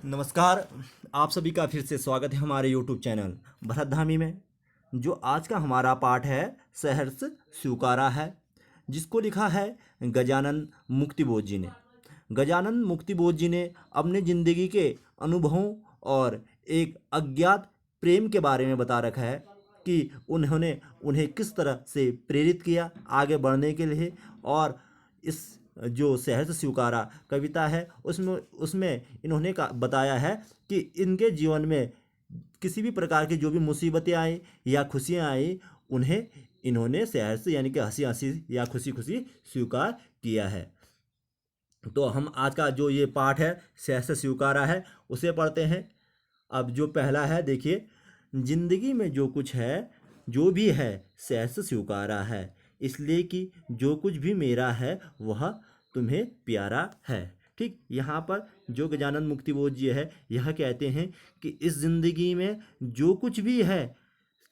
नमस्कार। आप सभी का फिर से स्वागत है हमारे YouTube चैनल भरत धामी में। जो आज का हमारा पाठ है सहर्ष स्वीकारा है, जिसको लिखा है गजानन मुक्तिबोध जी ने। गजानन मुक्तिबोध जी ने अपने ज़िंदगी के अनुभवों और एक अज्ञात प्रेम के बारे में बता रखा है कि उन्होंने उन्हें किस तरह से प्रेरित किया आगे बढ़ने के लिए। और इस जो सहर्ष स्वीकारा कविता है उसमें उसमें इन्होंने बताया है कि इनके जीवन में किसी भी प्रकार की जो भी मुसीबतें आई या खुशियाँ आई, उन्हें इन्होंने सहर्ष यानी कि हंसी हंसी या खुशी खुशी स्वीकार किया है। तो हम आज का जो ये पाठ है सहर्ष स्वीकारा है उसे पढ़ते हैं। अब जो पहला है देखिए, जिंदगी में जो कुछ है जो भी है सहर्ष स्वीकारा है, इसलिए कि जो कुछ भी मेरा है वह तुम्हें प्यारा है। ठीक, यहाँ पर जो गजानन मुक्तिबोध जी है यह कहते हैं कि इस जिंदगी में जो कुछ भी है,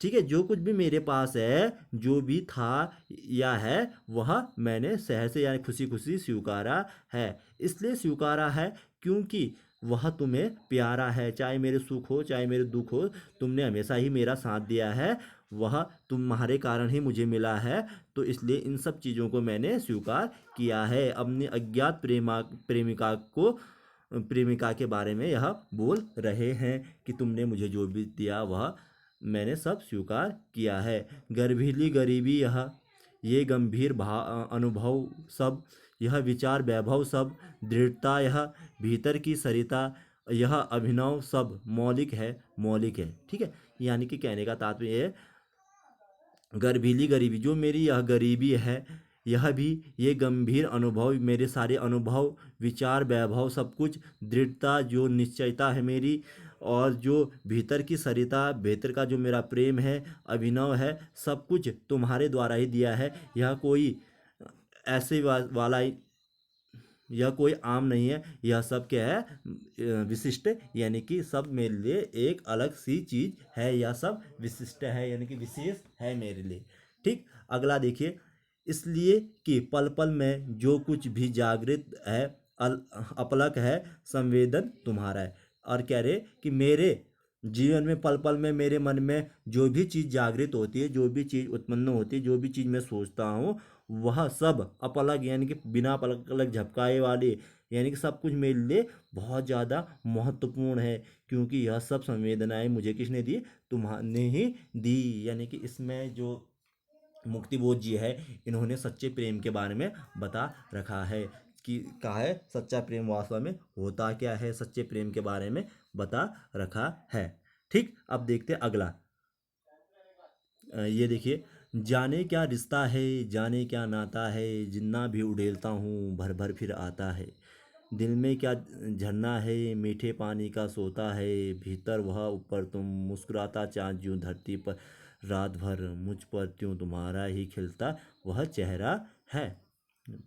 ठीक है, जो कुछ भी मेरे पास है, जो भी था या है, वह मैंने सहर्ष यानी खुशी खुशी स्वीकारा है। इसलिए स्वीकारा है क्योंकि वह तुम्हें प्यारा है। चाहे मेरे सुख हो चाहे मेरे दुख हो, तुमने हमेशा ही मेरा साथ दिया है, वह तुम्हारे कारण ही मुझे मिला है। तो इसलिए इन सब चीज़ों को मैंने स्वीकार किया है। अपनी अज्ञात प्रेमिका के बारे में यह बोल रहे हैं कि तुमने मुझे जो भी दिया वह मैंने सब स्वीकार किया है। गर्भीली गरीबी यह, ये गंभीर अनुभव सब, यह विचार वैभव सब, दृढ़ता यह भीतर की सरिता, यह अभिनव सब मौलिक है, मौलिक है। ठीक है, यानी कि कहने का तात्पर्य है, गर्भीली गरीबी जो मेरी यह गरीबी है, यह भी ये गंभीर अनुभव, मेरे सारे अनुभव, विचार वैभव सब कुछ, दृढ़ता जो निश्चयता है मेरी, और जो भीतर की सरिता, भीतर का जो मेरा प्रेम है, अभिनव है, सब कुछ तुम्हारे द्वारा ही दिया है। यह कोई ऐसे वाला यह कोई आम नहीं है, यह सब क्या है, विशिष्ट, यानी कि सब मेरे लिए एक अलग सी चीज़ है, यह सब विशिष्ट है यानी कि विशेष है मेरे लिए। ठीक, अगला देखिए, इसलिए कि पल पल में जो कुछ भी जागृत है, अपलक है, संवेदन तुम्हारा है। और कह रहे कि मेरे जीवन में पल पल में मेरे मन में जो भी चीज़ जागृत होती है, जो भी चीज़ उत्पन्न होती है, जो भी चीज़ मैं सोचता हूँ, वह सब अपलग यानी कि बिना पलक अलग झपकाए वाले, यानी कि सब कुछ मेरे लिए बहुत ज़्यादा महत्वपूर्ण है। क्योंकि यह सब संवेदनाएं मुझे किसने दी, तुम्हारे ही दी। यानी कि इसमें जो मुक्तिबोध जी है इन्होंने सच्चे प्रेम के बारे में बता रखा है कि कहा है सच्चा प्रेम वास्तव में होता क्या है, सच्चे प्रेम के बारे में बता रखा है। ठीक, अब देखते हैं अगला। ये देखिए, जाने क्या रिश्ता है, जाने क्या नाता है, जिन्ना भी उड़ेलता हूँ भर भर फिर आता है। दिल में क्या झरना है, मीठे पानी का सोता है, भीतर वह ऊपर तुम, मुस्कुराता चाँद यूँ धरती पर रात भर, मुझ पर त्यों तुम्हारा ही खिलता वह चेहरा है।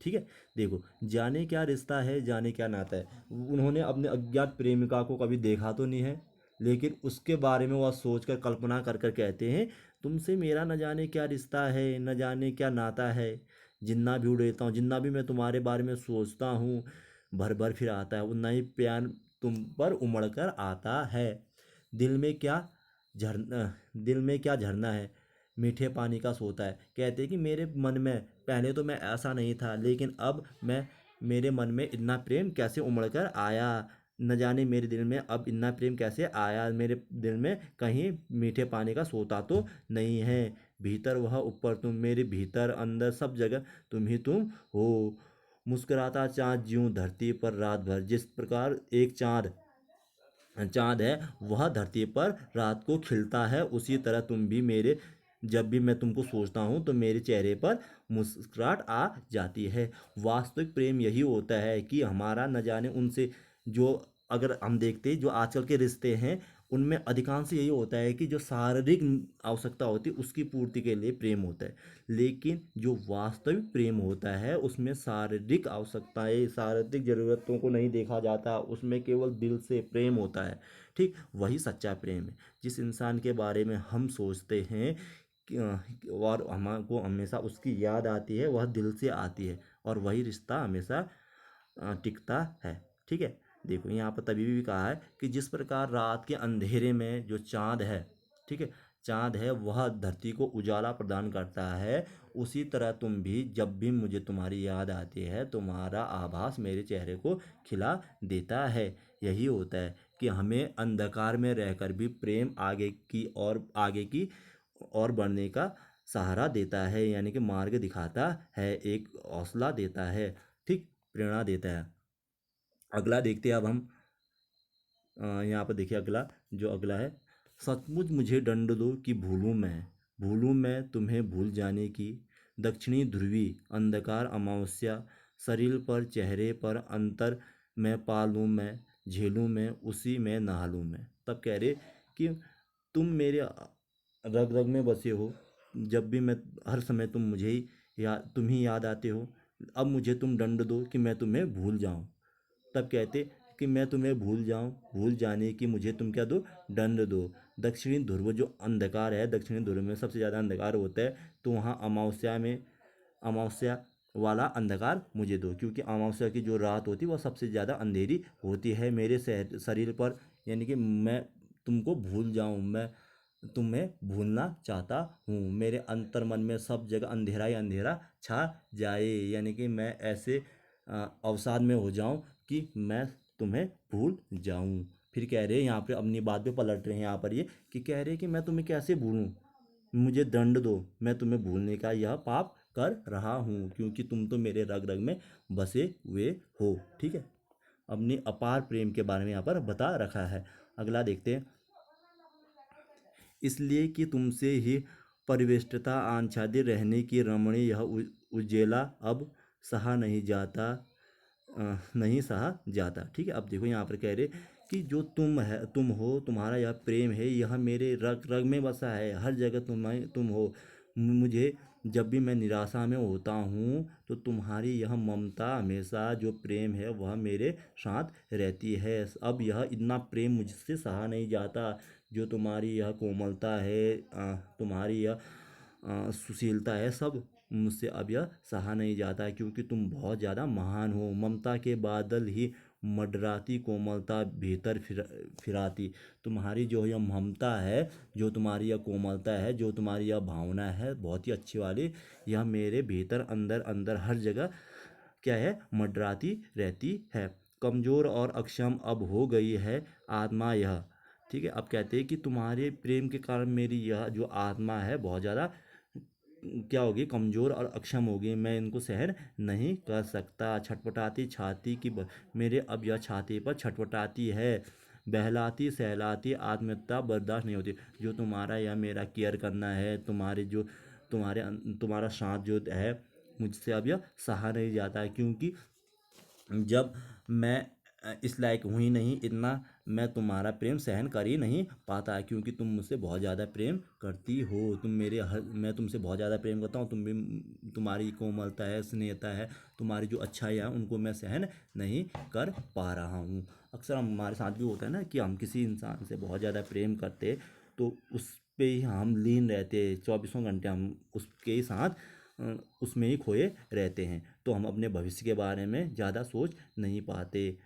ठीक है, देखो, जाने क्या रिश्ता है, जाने क्या नाता है। उन्होंने अपने अज्ञात प्रेमिका को कभी देखा तो नहीं है, लेकिन उसके बारे में वह सोच कर कल्पना कर कर कहते हैं, तुमसे मेरा न जाने क्या रिश्ता है, न जाने क्या नाता है, जितना भी उड़ेता हूँ, जितना भी मैं तुम्हारे बारे में सोचता हूँ, भर भर फिर आता है, उतना ही प्यार तुम पर उमड़ कर आता है। दिल में क्या झरना, दिल में क्या झरना है, मीठे पानी का सोता है। कहते हैं कि मेरे मन में पहले तो मैं ऐसा नहीं था, लेकिन अब मैं, मेरे मन में इतना प्रेम कैसे उमड़ कर आया, न जाने मेरे दिल में अब इतना प्रेम कैसे आया, मेरे दिल में कहीं मीठे पानी का सोता तो नहीं है। भीतर वह ऊपर तुम, मेरे भीतर अंदर सब जगह तुम ही तुम हो। मुस्कुराता चाँद ज्यों धरती पर रात भर, जिस प्रकार एक चाँद चाँद है वह धरती पर रात को खिलता है, उसी तरह तुम भी मेरे, जब भी मैं तुमको सोचता हूँ तो मेरे चेहरे पर मुस्कुराहट आ जाती है। वास्तविक प्रेम यही होता है कि हमारा न जाने उनसे जो, अगर हम देखते हैं जो आजकल के रिश्ते हैं उनमें अधिकांश यही होता है कि जो शारीरिक आवश्यकता होती है उसकी पूर्ति के लिए प्रेम होता है, लेकिन जो वास्तविक प्रेम होता है उसमें शारीरिक आवश्यकताएं, शारीरिक ज़रूरतों को नहीं देखा जाता, उसमें केवल दिल से प्रेम होता है। ठीक, वही सच्चा प्रेम है। जिस इंसान के बारे में हम सोचते हैं और हमको हमेशा उसकी याद आती है, वह दिल से आती है, और वही रिश्ता हमेशा टिकता है। ठीक है, देखो यहाँ पर तभी भी कहा है कि जिस प्रकार रात के अंधेरे में जो चाँद है, ठीक है, चाँद है वह धरती को उजाला प्रदान करता है, उसी तरह तुम भी जब भी मुझे तुम्हारी याद आती है तुम्हारा आभास मेरे चेहरे को खिला देता है। यही होता है कि हमें अंधकार में रहकर भी प्रेम आगे की और बढ़ने का सहारा देता है, यानी कि मार्ग दिखाता है, एक हौसला देता है, ठीक, प्रेरणा देता है। अगला देखते हैं अब हम। यहाँ पर देखिए अगला, जो अगला है, सचमुच मुझे दंड दो कि भूलूं मैं तुम्हें भूल जाने की, दक्षिणी ध्रुवी अंधकार अमावस्या, शरीर पर चेहरे पर अंतर मैं पालूं मैं, झेलूं मैं उसी में नहा लूं मैं। तब कह रहे कि तुम मेरे रग रग में बसे हो, जब भी मैं, हर समय तुम ही याद आते हो। अब मुझे तुम दंड दो कि मैं तुम्हें भूल जाऊं। तब कहते कि मैं तुम्हें भूल जाऊं, भूल जाने की मुझे तुम क्या दो, दंड दो। दक्षिणी ध्रुव जो अंधकार है, दक्षिणी ध्रुव में सबसे ज़्यादा अंधकार होता है, तो वहाँ अमावस्या वाला अंधकार मुझे दो, क्योंकि अमावस्या की जो रात होती है वह सबसे ज़्यादा अंधेरी होती है मेरे शरीर पर, यानी कि मैं तुमको भूल जाऊं, मैं तुम्हें भूलना चाहता हूँ, मेरे अंतर मन में सब जगह अंधेरा ही अंधेरा छा जाए, यानी कि मैं ऐसे अवसाद में हो जाऊं कि मैं तुम्हें भूल जाऊं। फिर कह रहे हैं यहाँ पे अपनी बात पे पलट रहे हैं यहाँ पर ये, कि कह रहे हैं कि मैं तुम्हें कैसे भूलूं, मुझे दंड दो, मैं तुम्हें भूलने का यह पाप कर रहा हूँ, क्योंकि तुम तो मेरे रग रग में बसे हुए हो, ठीक है। अपनी अपार प्रेम के बारे में यहाँ पर बता रखा है। अगला देखते हैं, इसलिए कि तुमसे ही परिवेष्टता आच्छादित रहने की रमणीय यह उजेला अब सहा नहीं जाता, नहीं सहा जाता, ठीक है। अब देखो यहाँ पर कह रहे कि जो तुम हो, तुम्हारा यह प्रेम है, यह मेरे रग रग में बसा है, हर जगह तुम हो। मुझे जब भी मैं निराशा में होता हूँ तो तुम्हारी यह ममता हमेशा जो प्रेम है वह मेरे साथ रहती है। अब यह इतना प्रेम मुझसे सहा नहीं जाता, जो तुम्हारी यह कोमलता है, तुम्हारी यह सुशीलता है, सब मुझसे अब यह सहा नहीं जाता, क्योंकि तुम बहुत ज़्यादा महान हो। ममता के बादल ही मंडराती कोमलता भीतर फिराती। तुम्हारी जो यह ममता है, जो तुम्हारी यह कोमलता है, जो तुम्हारी यह भावना है बहुत ही अच्छी वाली, यह मेरे भीतर अंदर अंदर हर जगह क्या है, मंडराती रहती है। कमज़ोर और अक्षम अब हो गई है आत्मा यह, ठीक है। अब कहते हैं कि तुम्हारे प्रेम के कारण मेरी यह जो आत्मा है बहुत ज़्यादा क्या होगी, कमज़ोर और अक्षम होगी, मैं इनको सहन नहीं कर सकता। छटपटाती छाती की मेरे अब यह छाती पर छटपटाती है, बहलाती सहलाती आत्मीयता बर्दाश्त नहीं होती। जो तुम्हारा या मेरा केयर करना है, तुम्हारा साथ जो है, मुझसे अब यह सहा नहीं जाता है, क्योंकि जब मैं इस लायक हूँ ही नहीं इतना, मैं तुम्हारा प्रेम सहन कर ही नहीं पाता, क्योंकि तुम मुझसे बहुत ज़्यादा प्रेम करती हो, मैं तुमसे बहुत ज़्यादा प्रेम करता हूँ, तुम भी, तुम्हारी कोमलता है, स्नेहता है, तुम्हारी जो अच्छाई है उनको मैं सहन नहीं कर पा रहा हूँ। अक्सर हमारे साथ भी होता है ना कि हम किसी इंसान से बहुत ज़्यादा प्रेम करते, तो उस पे ही हम लीन रहते, चौबीसों घंटे हम उसके ही साथ उसमें ही खोए रहते हैं, तो हम अपने भविष्य के बारे में ज़्यादा सोच नहीं पाते।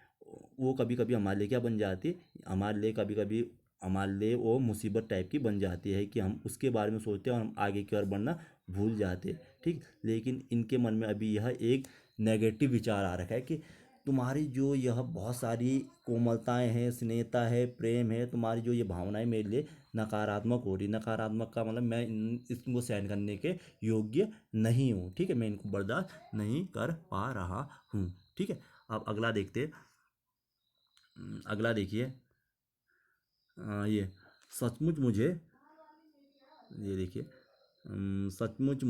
वो कभी कभी हमारे लिए क्या बन जाती, हमारे लिए कभी कभी हमारे लिए वो मुसीबत टाइप की बन जाती है, कि हम उसके बारे में सोचते हैं और हम आगे की ओर बढ़ना भूल जाते, ठीक। लेकिन इनके मन में अभी यह एक नेगेटिव विचार आ रखा है कि तुम्हारी जो यह बहुत सारी कोमलताएं हैं, स्नेहता है, प्रेम है, तुम्हारी जो ये भावनाएं मेरे लिए नकारात्मक हो रही, नकारात्मक का मतलब मैं इसको सहन करने के योग्य नहीं हूँ, ठीक है, मैं इनको बर्दाश्त नहीं कर पा रहा हूँ, ठीक है। अब अगला देखते हैं। अगला देखिए, ये सचमुच मुझे, ये देखिए, सचमुच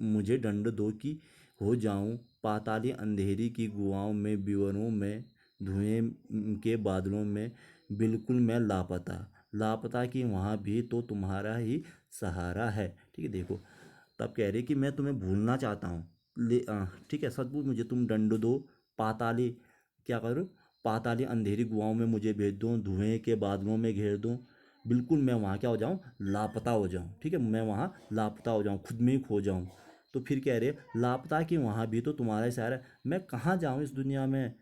मुझे दंड दो कि हो जाऊं पाताली अंधेरी की गुहाओं में, विवरों में, धुएं के बादलों में, बिल्कुल मैं लापता, लापता कि वहाँ भी तो तुम्हारा ही सहारा है, ठीक है। देखो तब कह रहे कि मैं तुम्हें भूलना चाहता हूँ, ठीक है, सचमुच मुझे तुम दंड दो, पाताली क्या करो, पाताली अंधेरी गुहाओं में मुझे भेज दो, धुएं के बादलों में घेर दो, बिल्कुल मैं वहाँ क्या हो जाऊँ, लापता हो जाऊँ, ठीक है, मैं वहाँ लापता हो जाऊँ, खुद में ही खो जाऊँ। तो फिर कह रहे लापता कि वहाँ भी तो तुम्हारा ही सहारा है, मैं कहाँ जाऊँ इस दुनिया में,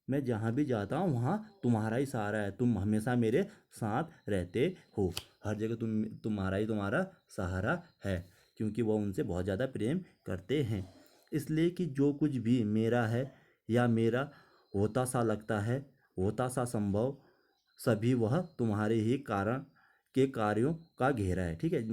मैं जहाँ भी जाता हूँ वहाँ तुम्हारा ही सहारा है, तुम हमेशा मेरे साथ रहते हो, हर जगह तुम्हारा सहारा है, क्योंकि वह उनसे बहुत ज़्यादा प्रेम करते हैं। इसलिए कि जो कुछ भी मेरा है या मेरा होता सा लगता है, होता सा संभव, सभी वह तुम्हारे ही कारण के कार्यों का घेरा है। ठीक है।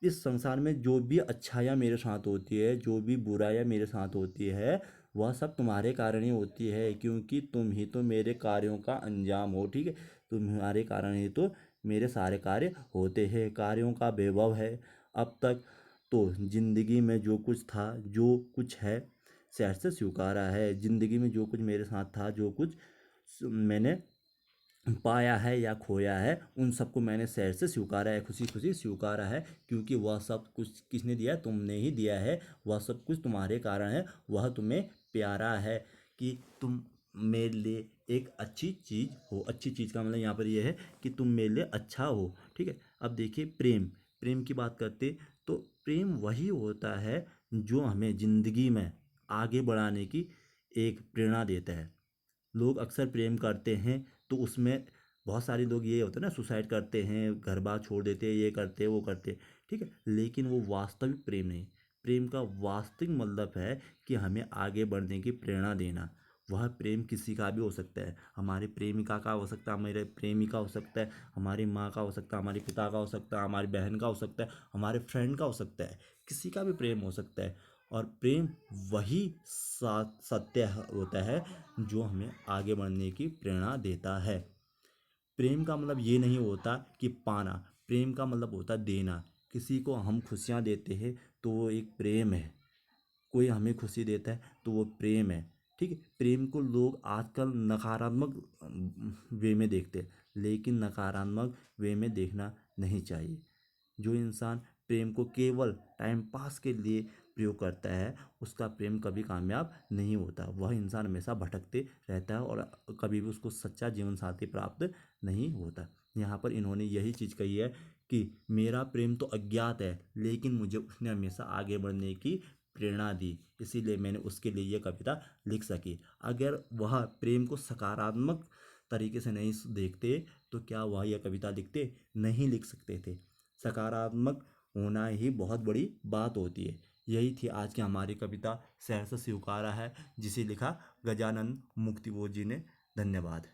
इस संसार में जो भी अच्छाइयाँ मेरे साथ होती है, जो भी बुराइयाँ मेरे साथ होती है, वह सब तुम्हारे कारण ही होती है, क्योंकि तुम ही तो मेरे कार्यों का अंजाम हो। ठीक है। तुम्हारे कारण ही तो मेरे सारे कार्य होते हैं, कार्यों का वैभव है। अब तक तो जिंदगी में जो कुछ था, जो कुछ है, शहर से स्वीकारा है। जिंदगी में जो कुछ मेरे साथ था, जो कुछ मैंने पाया है या खोया है, उन सबको मैंने सैर से स्वीकारा है, खुशी खुशी स्वीकारा है, क्योंकि वह सब कुछ किसने दिया है? तुमने ही दिया है। वह सब कुछ तुम्हारे कारण है, वह तुम्हें प्यारा है कि तुम मेरे लिए एक अच्छी चीज़ हो। अच्छी चीज़ का मतलब यहाँ पर यह है कि तुम मेरे लिए अच्छा हो। ठीक है। अब देखिए, प्रेम, प्रेम की बात करते तो प्रेम वही होता है जो हमें ज़िंदगी में आगे बढ़ाने की एक प्रेरणा देता है। लोग अक्सर प्रेम करते हैं तो उसमें बहुत सारे लोग ये होता है ना, सुसाइड करते हैं, घर बार छोड़ देते हैं, ये करते हैं, वो करते हैं। ठीक है। लेकिन वो वास्तविक प्रेम नहीं। प्रेम का वास्तविक मतलब है कि हमें आगे बढ़ने की प्रेरणा देना। वह प्रेम किसी का भी हो सकता है, हमारी प्रेमिका का हो सकता है, हमारे प्रेमी का हो सकता है, हमारी माँ का हो सकता है, हमारे पिता का हो सकता है, हमारी बहन का हो सकता है, हमारे फ्रेंड का हो सकता है, किसी का भी प्रेम हो सकता है। और प्रेम वही सत्य होता है जो हमें आगे बढ़ने की प्रेरणा देता है। प्रेम का मतलब ये नहीं होता कि पाना, प्रेम का मतलब होता है देना। किसी को हम खुशियाँ देते हैं तो वो एक प्रेम है, कोई हमें खुशी देता है तो वो प्रेम है। ठीक है। प्रेम को लोग आजकल नकारात्मक वे में देखते हैं, लेकिन नकारात्मक वे में देखना नहीं चाहिए। जो इंसान प्रेम को केवल टाइम पास के लिए प्रयोग करता है, उसका प्रेम कभी कामयाब नहीं होता। वह इंसान हमेशा भटकते रहता है और कभी भी उसको सच्चा जीवन साथी प्राप्त नहीं होता। यहाँ पर इन्होंने यही चीज़ कही है कि मेरा प्रेम तो अज्ञात है, लेकिन मुझे उसने हमेशा आगे बढ़ने की प्रेरणा दी, इसीलिए मैंने उसके लिए यह कविता लिख सकी। अगर वह प्रेम को सकारात्मक तरीके से नहीं देखते तो क्या वह यह कविता लिखते? नहीं लिख सकते थे। सकारात्मक होना ही बहुत बड़ी बात होती है। यही थी आज की हमारी कविता सहर्ष स्वीकारा है, जिसे लिखा गजानन मुक्तिबोध जी ने। धन्यवाद।